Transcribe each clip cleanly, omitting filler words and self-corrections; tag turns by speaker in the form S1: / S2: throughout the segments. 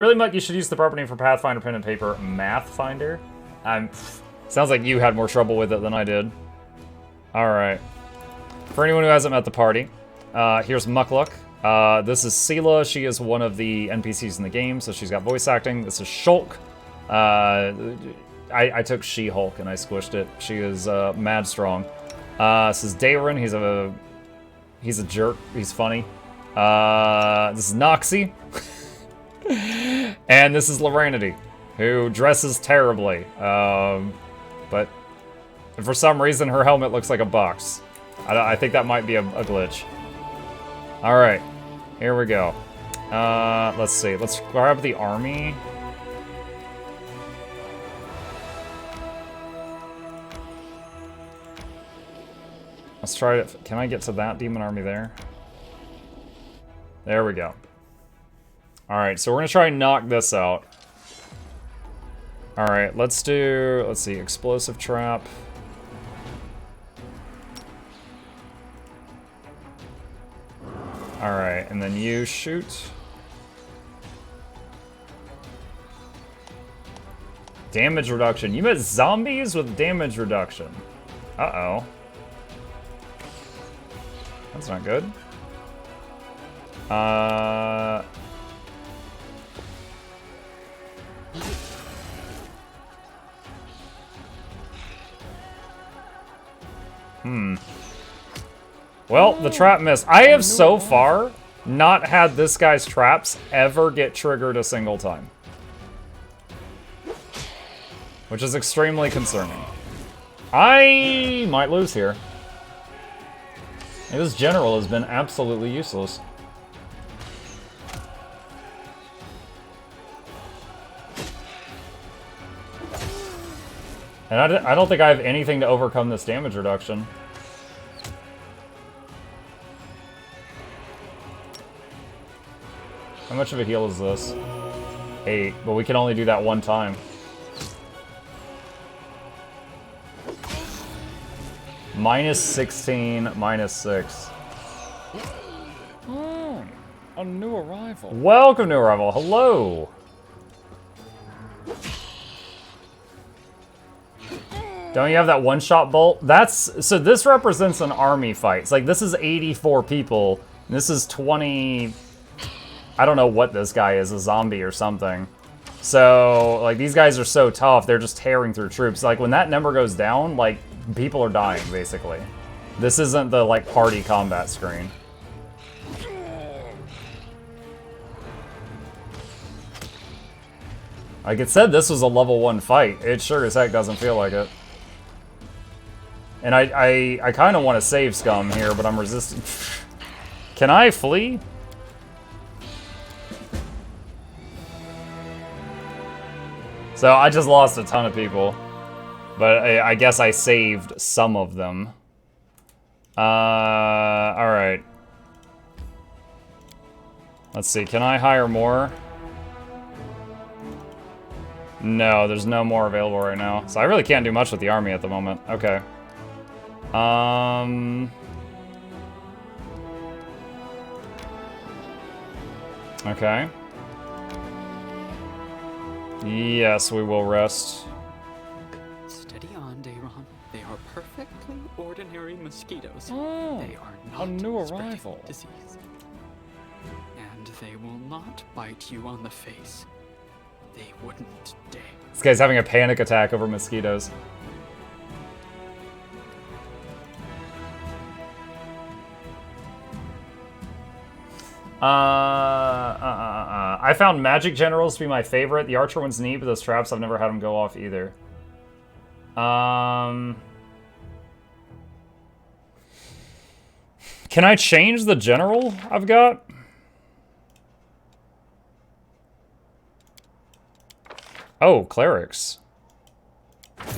S1: Really, Muck, you should use the proper name for Pathfinder pen and paper, Mathfinder. Sounds like you had more trouble with it than I did. Alright. For anyone who hasn't met the party, here's Mukluk. This is Sela. She is one of the NPCs in the game, so she's got voice acting. This is Shulk. I took She-Hulk and I squished it. She is mad strong. This is Daron. He's a jerk. He's funny. This is Noxie. And this is Loranity, who dresses terribly. But for some reason, her helmet looks like a box. I think that might be a glitch. Alright, here we go. Let's see. Let's grab the army. Let's try it. Can I get to that demon army there? There we go. Alright, so we're gonna try and knock this out. Alright, let's see, explosive trap. Alright, and then you shoot. Damage reduction. You met zombies with damage reduction. Uh-oh. That's not good. Well, the trap missed. I have so far not had this guy's traps ever get triggered a single time. Which is extremely concerning. I might lose here. This general has been absolutely useless. And I don't think I have anything to overcome this damage reduction. How much of a heal is this? 8, but we can only do that one time. Minus 16, minus 6.
S2: A new arrival.
S1: Welcome, new arrival. Hello. Don't you have that one-shot bolt? So this represents an army fight. It's like, this is 84 people. And this is 20... I don't know what this guy is, a zombie or something. So, like, these guys are so tough, they're just tearing through troops. Like, when that number goes down, like, people are dying, basically. This isn't the, like, party combat screen. Like it said, this was a level 1 fight. It sure as heck doesn't feel like it. And I kind of want to save Scum here, but I'm resisting. Can I flee? So I just lost a ton of people. But I guess I saved some of them. Alright. Let's see, can I hire more? No, there's no more available right now. So I really can't do much with the army at the moment. Okay. Okay. Yes, we will rest.
S3: Steady on, Daron. They are perfectly ordinary mosquitoes.
S2: Oh,
S3: they are not
S2: a new
S3: spreading
S2: arrival.
S3: disease. And they will not bite you on the face. They wouldn't dare.
S1: This guy's having a panic attack over mosquitoes. I found magic generals to be my favorite. The archer one's neat, but those traps, I've never had them go off either. Can I change the general I've got? Oh, clerics. How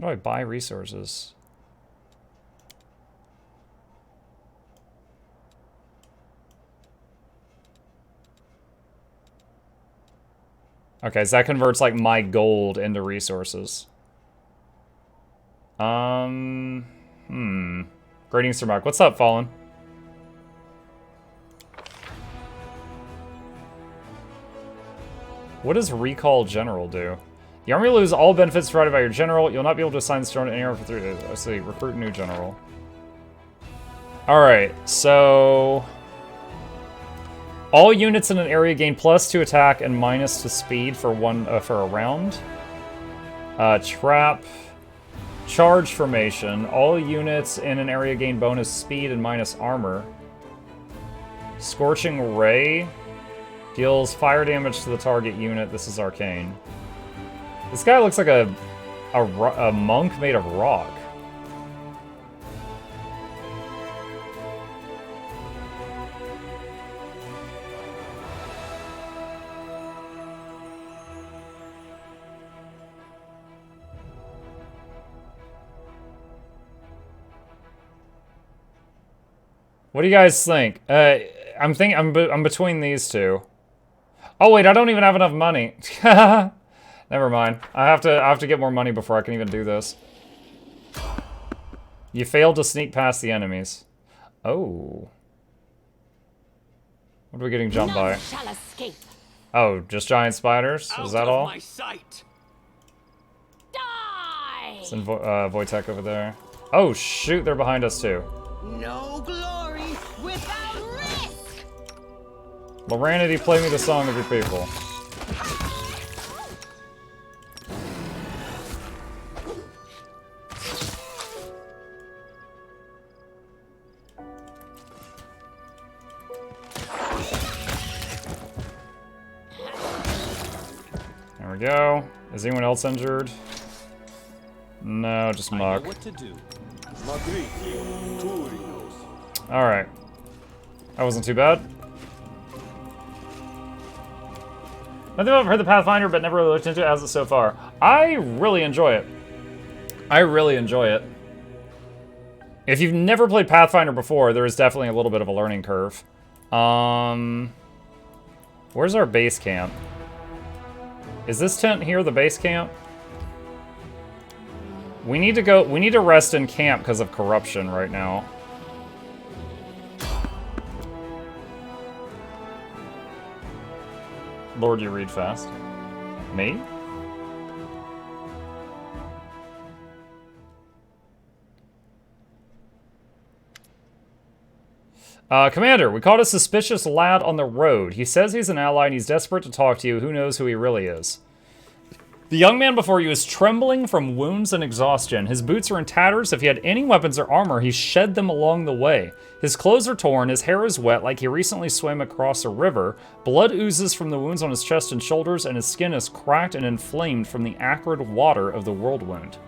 S1: do I buy resources? Okay, so that converts like my gold into resources. Greetings, Sir Mark. What's up, Fallen? What does Recall General do? The army will lose all benefits provided by your general. You'll not be able to assign this general to any army for 3 days. I see. Recruit a new general. Alright, so... all units in an area gain +2 attack and -2 speed for a round. Trap. Charge formation. All units in an area gain bonus speed and -armor. Scorching Ray. Deals fire damage to the target unit. This is arcane. This guy looks like a monk made of rock. What do you guys think? I'm between these two. Oh wait, I don't even have enough money. Never mind. I have to get more money before I can even do this. You failed to sneak past the enemies. Oh. What are we getting jumped by?
S4: Shall escape.
S1: Oh, just giant spiders? Is that all?
S3: My sight.
S4: Die!
S1: Send Wojtek over there. Oh shoot, they're behind us too.
S5: No glory without risk!
S1: Loranity, play me the song of your people. There we go. Is anyone else injured? No, just Muck. Alright. That wasn't too bad. Nothing I've heard the Pathfinder, but never really looked into it as it so far. I really enjoy it. I really enjoy it. If you've never played Pathfinder before, there is definitely a little bit of a learning curve. Where's our base camp? Is this tent here the base camp? We need to rest in camp because of corruption right now. Lord, you read fast. Me? Commander, we caught a suspicious lad on the road. He says he's an ally and he's desperate to talk to you. Who knows who he really is? The young man before you is trembling from wounds and exhaustion. His boots are in tatters. If he had any weapons or armor, he shed them along the way. His clothes are torn, his hair is wet like he recently swam across a river. Blood oozes from the wounds on his chest and shoulders, and his skin is cracked and inflamed from the acrid water of the whirlwind.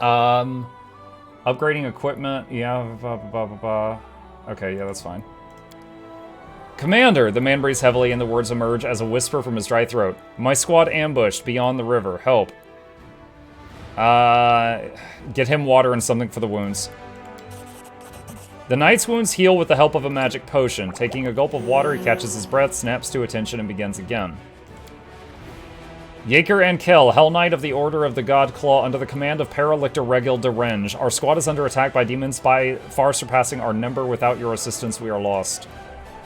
S1: Upgrading equipment, yeah, blah, blah, blah, blah. Okay, yeah, that's fine. Commander, the man breathes heavily and the words emerge as a whisper from his dry throat. My squad ambushed beyond the river. Help. Get him water and something for the wounds. The knight's wounds heal with the help of a magic potion. Taking a gulp of water, he catches his breath, snaps to attention, and begins again. Jaeger and Kel, Hell Knight of the Order of the God Claw, under the command of Paralictor Regil de Renge. Our squad is under attack by demons by far surpassing our number. Without your assistance, we are lost.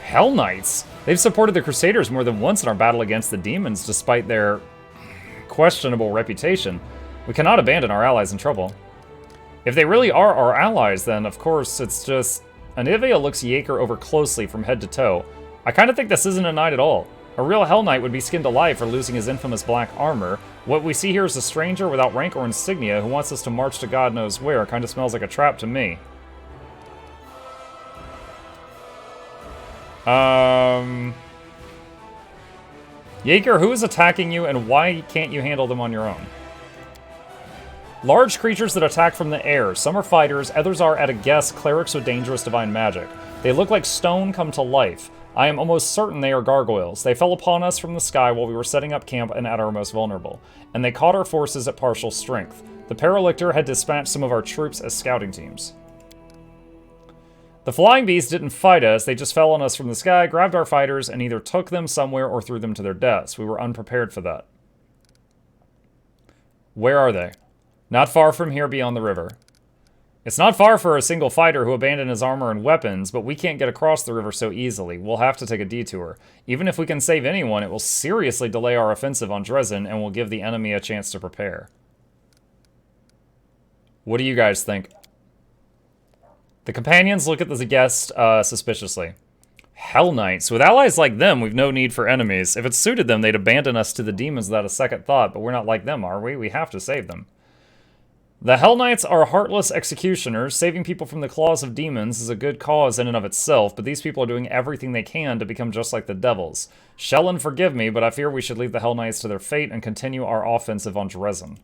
S1: Hell Knights? They've supported the Crusaders more than once in our battle against the demons, despite their questionable reputation. We cannot abandon our allies in trouble. If they really are our allies, then of course it's just... Anivia looks Jaeger over closely from head to toe. I kind of think this isn't a knight at all. A real Hell Knight would be skinned alive for losing his infamous black armor. What we see here is a stranger without rank or insignia who wants us to march to God knows where. Kind of smells like a trap to me. Jaeger, who is attacking you and why can't you handle them on your own? Large creatures that attack from the air. Some are fighters, others are, at a guess, clerics with dangerous divine magic. They look like stone come to life. I am almost certain they are gargoyles. They fell upon us from the sky while we were setting up camp and at our most vulnerable, and they caught our forces at partial strength. The Paralictor had dispatched some of our troops as scouting teams. The flying beasts didn't fight us, they just fell on us from the sky, grabbed our fighters, and either took them somewhere or threw them to their deaths. We were unprepared for that. Where are they? Not far from here beyond the river. It's not far for a single fighter who abandoned his armor and weapons, but we can't get across the river so easily. We'll have to take a detour. Even if we can save anyone, it will seriously delay our offensive on Dresden and will give the enemy a chance to prepare. What do you guys think? The companions look at the guest suspiciously. Hell Knights. With allies like them, we've no need for enemies. If it suited them, they'd abandon us to the demons without a second thought, but we're not like them, are we? We have to save them. The Hell Knights are heartless executioners. Saving people from the claws of demons is a good cause in and of itself, but these people are doing everything they can to become just like the devils. Shellen, forgive me, but I fear we should leave the Hell Knights to their fate and continue our offensive on Dresden.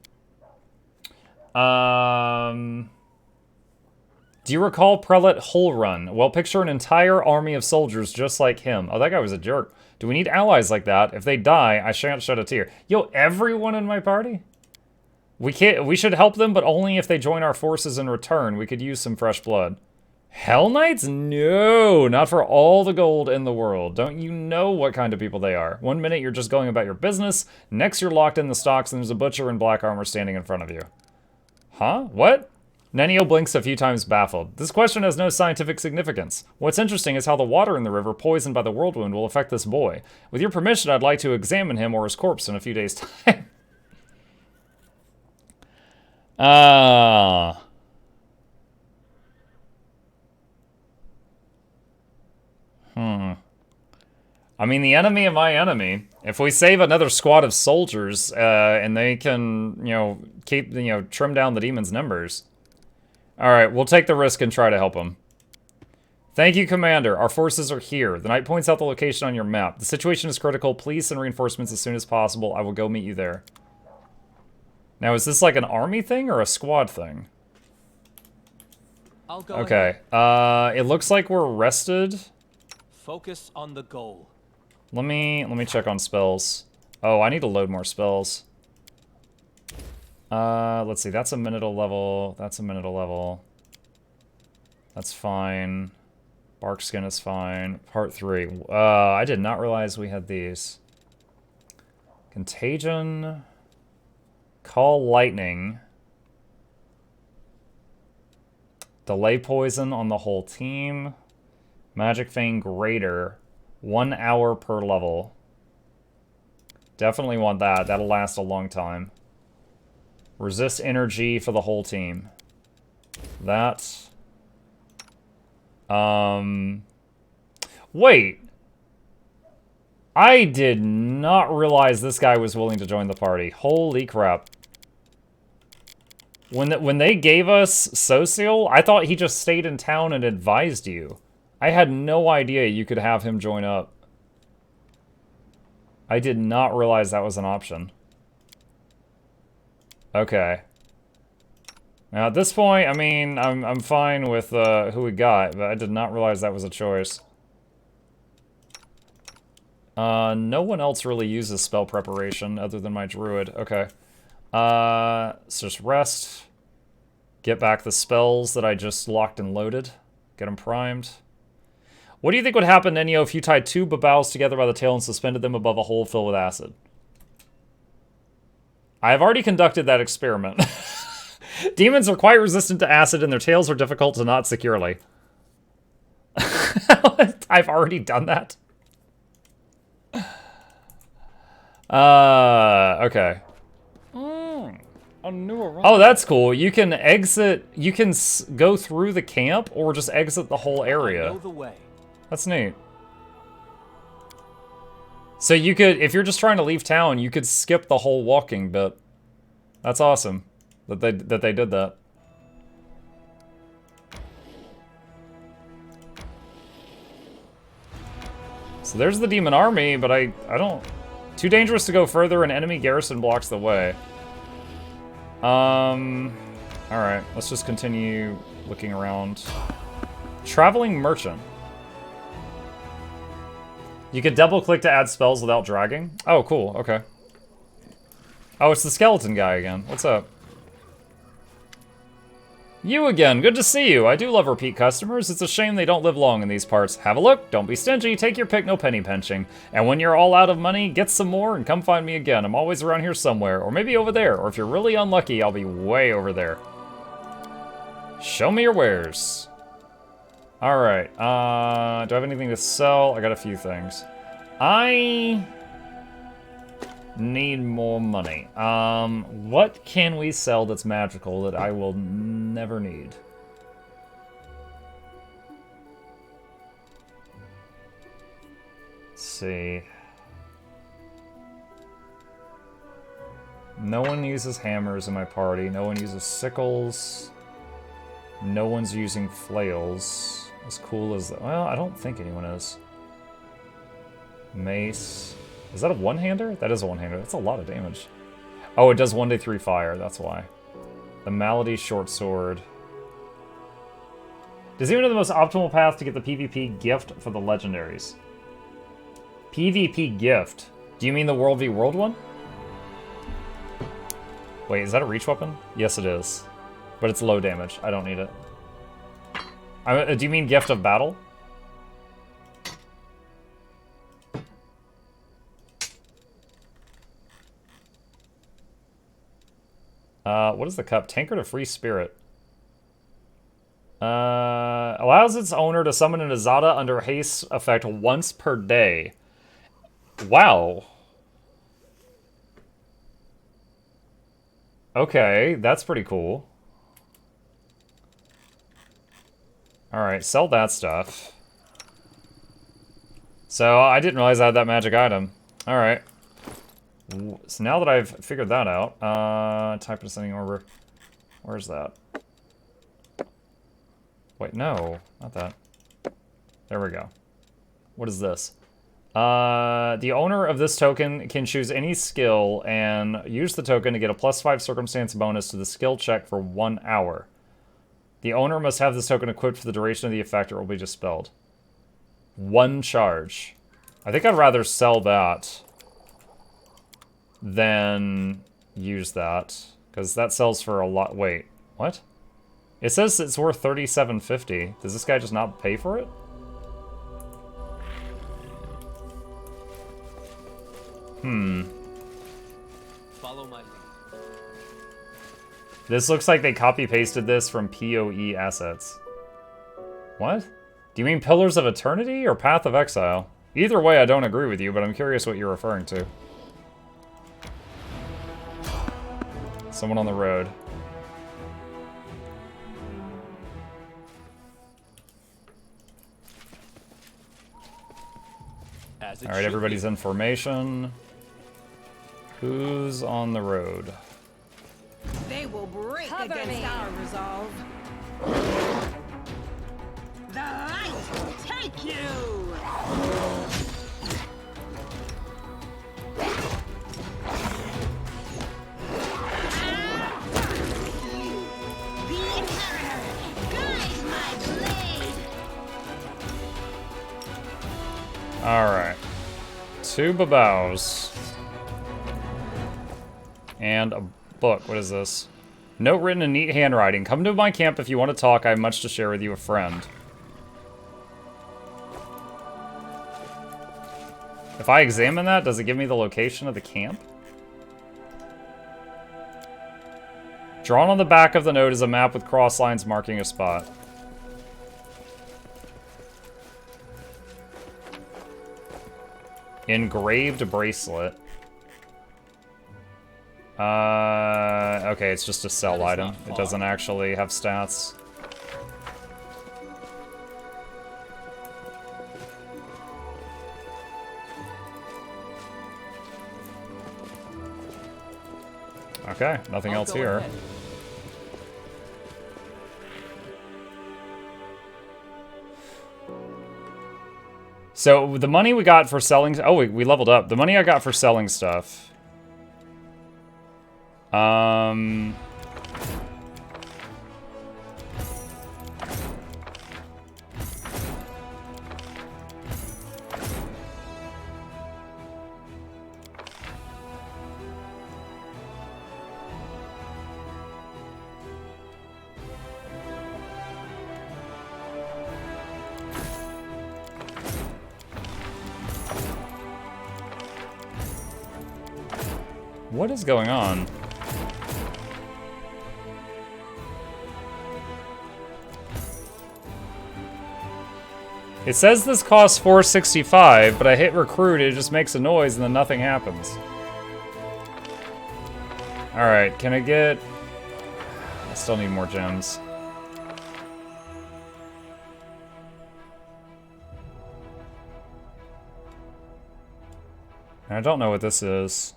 S1: Do you recall Prelate Hullrun? Well, picture an entire army of soldiers just like him. Oh, that guy was a jerk. Do we need allies like that? If they die, I shan't shed a tear. Yo, everyone in my party? We should help them, but only if they join our forces in return. We could use some fresh blood. Hell Knights? No, not for all the gold in the world. Don't you know what kind of people they are? One minute you're just going about your business, next you're locked in the stocks and there's a butcher in black armor standing in front of you. Huh? What? Nenio blinks a few times, baffled. This question has no scientific significance. What's interesting is how the water in the river, poisoned by the whirlwind, will affect this boy. With your permission, I'd like to examine him or his corpse in a few days' time. I mean, the enemy of my enemy. If we save another squad of soldiers, and they can, keep, trim down the demon's numbers. Alright, we'll take the risk and try to help him. Thank you, Commander. Our forces are here. The knight points out the location on your map. The situation is critical. Please send reinforcements as soon as possible. I will go meet you there. Now, is this like an army thing or a squad thing?
S4: I'll go
S1: okay. It looks like we're rested.
S4: Focus on the goal.
S1: Let me check on spells. Oh, I need to load more spells. Let's see. That's a minute level. That's a minute level. That's fine. Bark skin is fine. Part 3. I did not realize we had these. Contagion. Call lightning. Delay poison on the whole team. Magic Fang greater. 1 hour per level. Definitely want that. That'll last a long time. Resist energy for the whole team. That. Wait. I did not realize this guy was willing to join the party. Holy crap. When they gave us Social, I thought he just stayed in town and advised you. I had no idea you could have him join up. I did not realize that was an option. Okay. Now at this point, I mean, I'm fine with who we got, but I did not realize that was a choice. No one else really uses spell preparation other than my druid. Okay. Let's just rest. Get back the spells that I just locked and loaded. Get them primed. What do you think would happen, Nenio, if you tied 2 babaus together by the tail and suspended them above a hole filled with acid? I have already conducted that experiment. Demons are quite resistant to acid and their tails are difficult to knot securely. I've already done that. Okay.
S2: A new arrival.
S1: Oh, that's cool. You can exit, you can go through the camp or just exit the whole area.
S4: Know the way.
S1: That's neat. So you could, if you're just trying to leave town, you could skip the whole walking bit. That's awesome that they did that. So there's the demon army, but I don't... Too dangerous to go further, an enemy garrison blocks the way. Alright, let's just continue looking around. Traveling merchant. You could double click to add spells without dragging. Oh, cool, okay. Oh, it's the skeleton guy again. What's up? You again, good to see you. I do love repeat customers. It's a shame they don't live long in these parts. Have a look, don't be stingy, take your pick, no penny pinching. And when you're all out of money, get some more and come find me again. I'm always around here somewhere, or maybe over there, or if you're really unlucky, I'll be way over there. Show me your wares. Alright, do I have anything to sell? I got a few things. I need more money. What can we sell that's magical that I will never need? Let's see. No one uses hammers in my party. No one uses sickles. No one's using flails. As cool as that. Well, I don't think anyone is. Mace. Is that a one-hander? That is a one-hander. That's a lot of damage. Oh, it does 1d3 fire. That's why. The Malady short sword. Does anyone know the most optimal path to get the PvP gift for the legendaries? PvP gift. Do you mean the World v World one? Wait, is that a reach weapon? Yes, it is. But it's low damage. I don't need it. Do you mean gift of battle? What is the cup? Tankard of Free Spirit. Allows its owner to summon an Azada under haste effect once per day. Wow. Okay, that's pretty cool. Alright, sell that stuff. So, I didn't realize I had that magic item. Alright. So now that I've figured that out, type of sending order. Where's that? Wait, no, not that. There we go. What is this? The owner of this token can choose any skill and use the token to get a +5 circumstance bonus to the skill check for 1 hour. The owner must have this token equipped for the duration of the effect or it will be dispelled. 1 charge. I think I'd rather sell that than use that, because that sells for a lot. Wait, what? It says it's worth $37.50. Does this guy just not pay for it?
S4: Follow my lead.
S1: This looks like they copy-pasted this from PoE assets. What? Do you mean Pillars of Eternity or Path of Exile? Either way, I don't agree with you, but I'm curious what you're referring to. Someone on the road. Alright, everybody's in formation. Who's on the road?
S5: They will break
S6: Cover
S5: against
S6: me.
S5: our resolve. The light will take you! The inheritor guides my blade!
S1: Alright. 2 babaos. And a book. What is this? Note written in neat handwriting. Come to my camp if you want to talk. I have much to share with you, a friend. If I examine that, does it give me the location of the camp? Drawn on the back of the note is a map with cross lines marking a spot. Engraved bracelet. Okay, it's just a sell item. It doesn't actually have stats. Okay, nothing else here.
S4: Ahead.
S1: So the money we got for selling... Oh, we leveled up. The money I got for selling stuff... What is going on? It says this costs 465, but I hit recruit, it just makes a noise and then nothing happens. Alright, can I get... I still need more gems. I don't know what this is.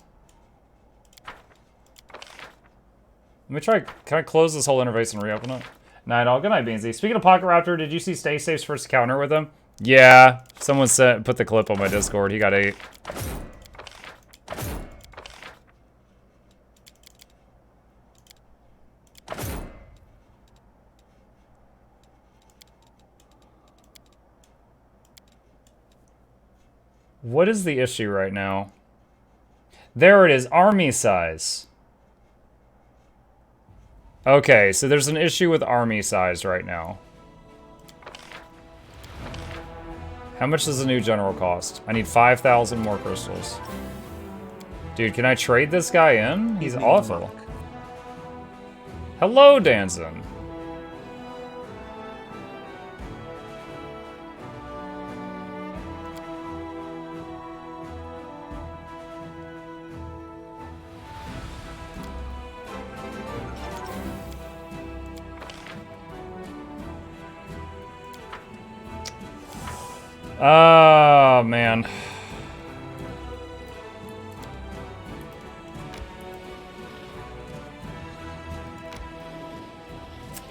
S1: Let me try... Can I close this whole interface and reopen it? Night all. Good night, Beansy. Speaking of Pocket Raptor, did you see Stay Safe's first encounter with him? Yeah. Someone put the clip on my Discord. He got 8. What is the issue right now? There it is. Army size. Okay, so there's an issue with army size right now. How much does a new general cost? I need 5,000 more crystals. Dude, can I trade this guy in? He's awful. Hello, Danzin. Oh, man.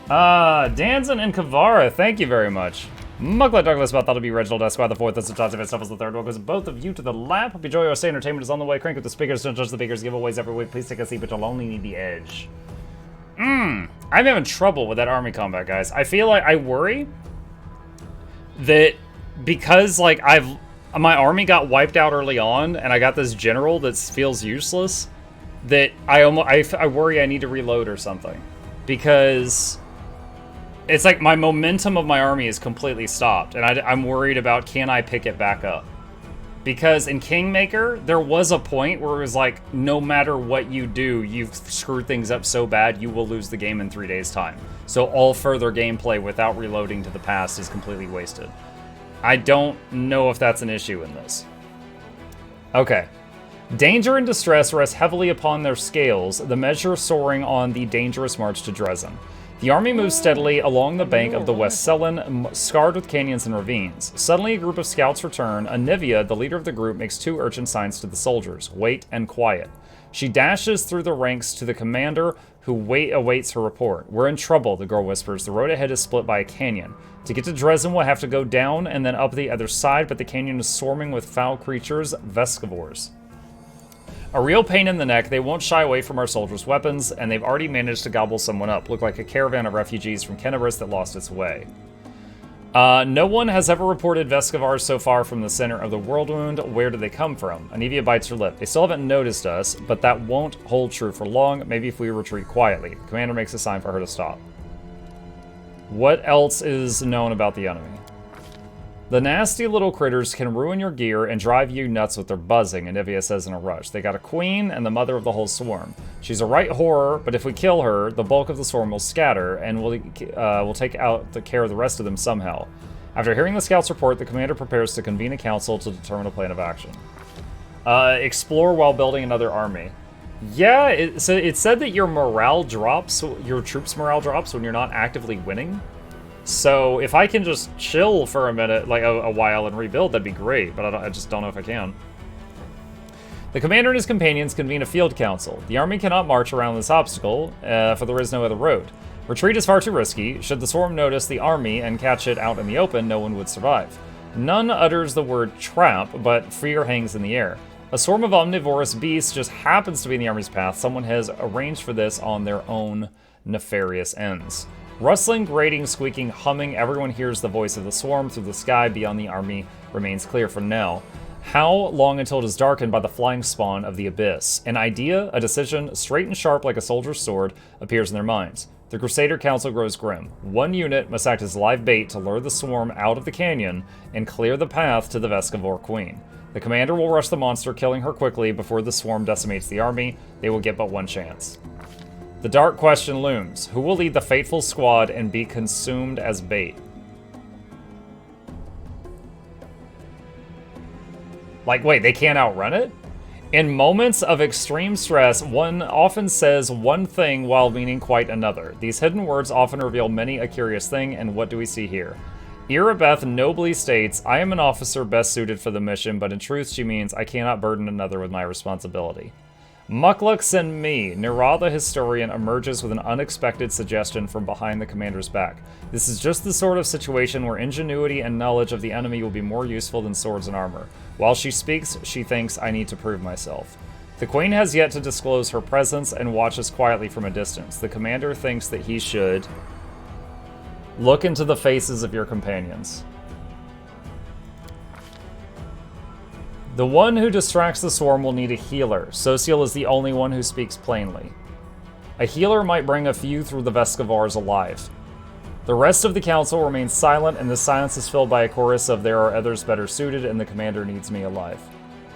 S1: Danzin and Kavara, thank you very much. Mukluk Douglas about that'll be Reginald Esquire the 4th, that's the Johnson Stuff was the 3rd. Welcome both of you to the lab. Hope you enjoy your stay. Entertainment is on the way. Crank with the speakers, don't judge the bakers, giveaways every week. Please take a seat, but you'll only need the edge. I'm having trouble with that army combat, guys. I feel like I worry that because like my army got wiped out early on and I got this general that feels useless, that I worry I need to reload or something, because it's like my momentum of my army is completely stopped, and I'm worried about, can I pick it back up? Because in Kingmaker, there was a point where it was like, no matter what you do, you've screwed things up so bad, you will lose the game in 3 days' time. So all further gameplay without reloading to the past is completely wasted. I don't know if that's an issue in this. Okay. Danger and distress rest heavily upon their scales, the measure soaring on the dangerous march to Dresden. The army moves steadily along the bank of the West Selen, scarred with canyons and ravines. Suddenly, a group of scouts return. Anivia, the leader of the group, makes 2 urgent signs to the soldiers: wait and quiet. She dashes through the ranks to the commander, who awaits her report. We're in trouble, the girl whispers. The road ahead is split by a canyon. To get to Dresden, we'll have to go down and then up the other side, but the canyon is swarming with foul creatures, Vescavores. A real pain in the neck, they won't shy away from our soldiers' weapons, and they've already managed to gobble someone up. Look like a caravan of refugees from Kenabris that lost its way. No one has ever reported Vescavore so far from the center of the world wound. Where do they come from? Anivia bites her lip. They still haven't noticed us, but that won't hold true for long. Maybe if we retreat quietly. The commander makes a sign for her to stop. What else is known about the enemy? The nasty little critters can ruin your gear and drive you nuts with their buzzing, Anivia says in a rush. They got a queen and the mother of the whole swarm. She's a right horror, but if we kill her, the bulk of the swarm will scatter, and we'll take out the care of the rest of them somehow. After hearing the scouts' report, the commander prepares to convene a council to determine a plan of action. Explore while building another army. Yeah, it said that your morale drops, your troops' morale drops when you're not actively winning. So if I can just chill for a minute, like a while, and rebuild, that'd be great, but I just don't know if I can. The commander and his companions convene a field council. The army cannot march around this obstacle, for there is no other road. Retreat is far too risky. Should the swarm notice the army and catch it out in the open, no one would survive. None utters the word trap, but fear hangs in the air. A swarm of omnivorous beasts just happens to be in the army's path. Someone has arranged for this on their own nefarious ends. Rustling, grating, squeaking, humming, everyone hears the voice of the swarm through the sky beyond the army remains clear for now. How long until it is darkened by the flying spawn of the abyss? An idea, a decision, straight and sharp like a soldier's sword, appears in their minds. The Crusader Council grows grim. One unit must act as live bait to lure the swarm out of the canyon and clear the path to the Vescavore Queen. The commander will rush the monster, killing her quickly before the swarm decimates the army. They will get but one chance. The dark question looms. Who will lead the fateful squad and be consumed as bait? Like, wait, they can't outrun it? In moments of extreme stress, one often says one thing while meaning quite another. These hidden words often reveal many a curious thing, and what do we see here? Irabeth nobly states, I am an officer best suited for the mission, but in truth she means I cannot burden another with my responsibility. Mukluk send me. Nira the historian emerges with an unexpected suggestion from behind the commander's back. This is just the sort of situation where ingenuity and knowledge of the enemy will be more useful than swords and armor. While she speaks, she thinks I need to prove myself. The queen has yet to disclose her presence and watches quietly from a distance. The commander thinks that he should look into the faces of your companions. The one who distracts the swarm will need a healer. Sociel is the only one who speaks plainly. A healer might bring a few through the Vescavores alive. The rest of the council remains silent, and the silence is filled by a chorus of there are others better suited, and the commander needs me alive.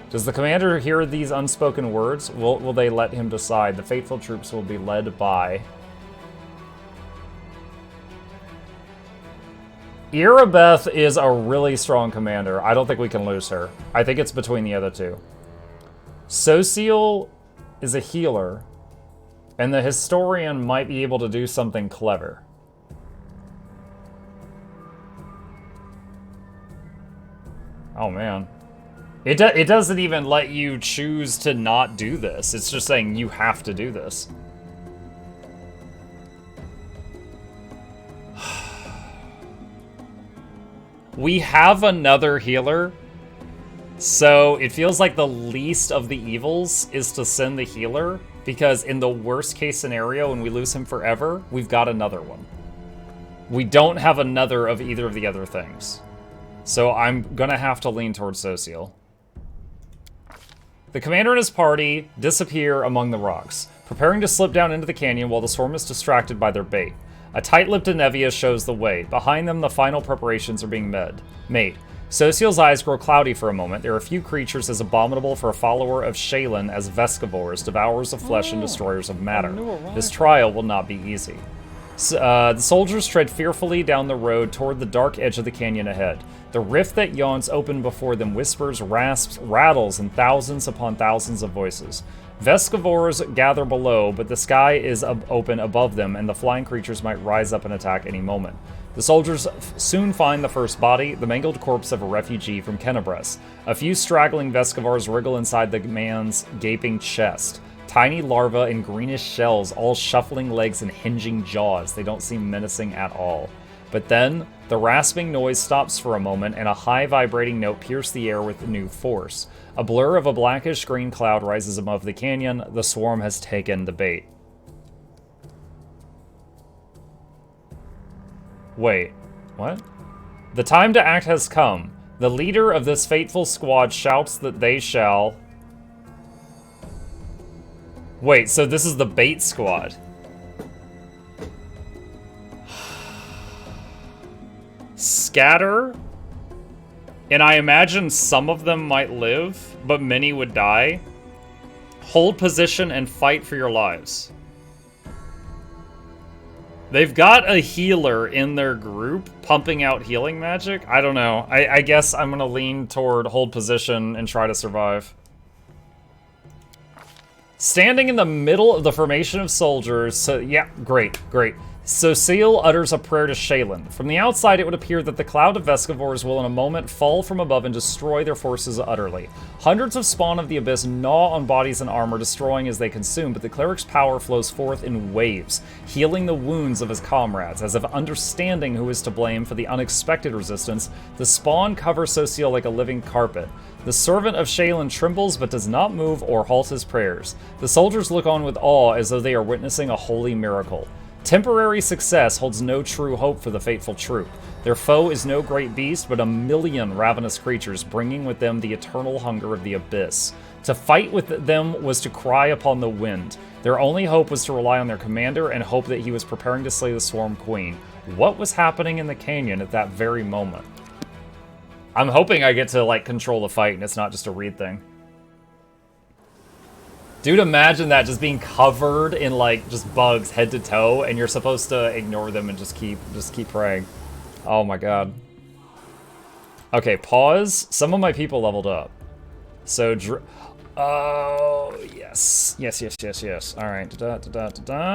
S1: Does the commander hear these unspoken words? Will they let him decide? The faithful troops will be led by... Irabeth is a really strong commander. I don't think we can lose her. I think it's between the other two. Sociel is a healer, and the historian might be able to do something clever. Oh man. It doesn't even let you choose to not do this. It's just saying you have to do this. We have another healer, so it feels like the least of the evils is to send the healer, because in the worst case scenario, when we lose him forever, we've got another one. We don't have another of either of the other things. So I'm gonna have to lean towards Sociel. The commander and his party disappear among the rocks, preparing to slip down into the canyon while the swarm is distracted by their bait. A tight-lipped Anevia shows the way. Behind them, the final preparations are being made. Sociel's eyes grow cloudy for a moment. There are few creatures as abominable for a follower of Shaylin as Vescavores, devourers of flesh and destroyers of matter. This trial will not be easy. The soldiers tread fearfully down the road toward the dark edge of the canyon ahead. The rift that yawns open before them whispers, rasps, rattles in thousands upon thousands of voices. Vescavores gather below, but the sky is open above them, and the flying creatures might rise up and attack any moment. The soldiers soon find the first body, the mangled corpse of a refugee from Kenabres. A few straggling Vescavores wriggle inside the man's gaping chest. Tiny larvae in greenish shells, all shuffling legs and hinging jaws. They don't seem menacing at all. But then, the rasping noise stops for a moment, and a high vibrating note pierces the air with new force. A blur of a blackish green cloud rises above the canyon. The swarm has taken the bait. Wait, what? The time to act has come. The leader of this fateful squad shouts that they shall... Wait, so this is the bait squad. Scatter? And I imagine some of them might live, but many would die. Hold position and fight for your lives. They've got a healer in their group pumping out healing magic. I don't know. I guess I'm going to lean toward hold position and try to survive. Standing in the middle of the formation of soldiers, so yeah, great. Sociel utters a prayer to Shaylin. From the outside, it would appear that the cloud of Vescavores will in a moment fall from above and destroy their forces utterly. Hundreds of spawn of the abyss gnaw on bodies and armor, destroying as they consume, but the cleric's power flows forth in waves, healing the wounds of his comrades. As if understanding who is to blame for the unexpected resistance, the spawn covers Sociel like a living carpet. The servant of Shaylin trembles but does not move or halt his prayers. The soldiers look on with awe as though they are witnessing a holy miracle. Temporary success holds no true hope for the faithful troop. Their foe is no great beast, but 1,000,000 ravenous creatures, bringing with them the eternal hunger of the abyss. To fight with them was to cry upon the wind. Their only hope was to rely on their commander and hope that he was preparing to slay the Swarm Queen. What was happening in the canyon at that very moment? I'm hoping I get to, like, control the fight and it's not just a read thing. Dude, imagine that, just being covered in, like, just bugs head to toe, and you're supposed to ignore them and just keep praying. Oh my god. Okay, pause. Some of my people leveled up. So, oh, yes. Yes. All right. Da, da, da, da, da.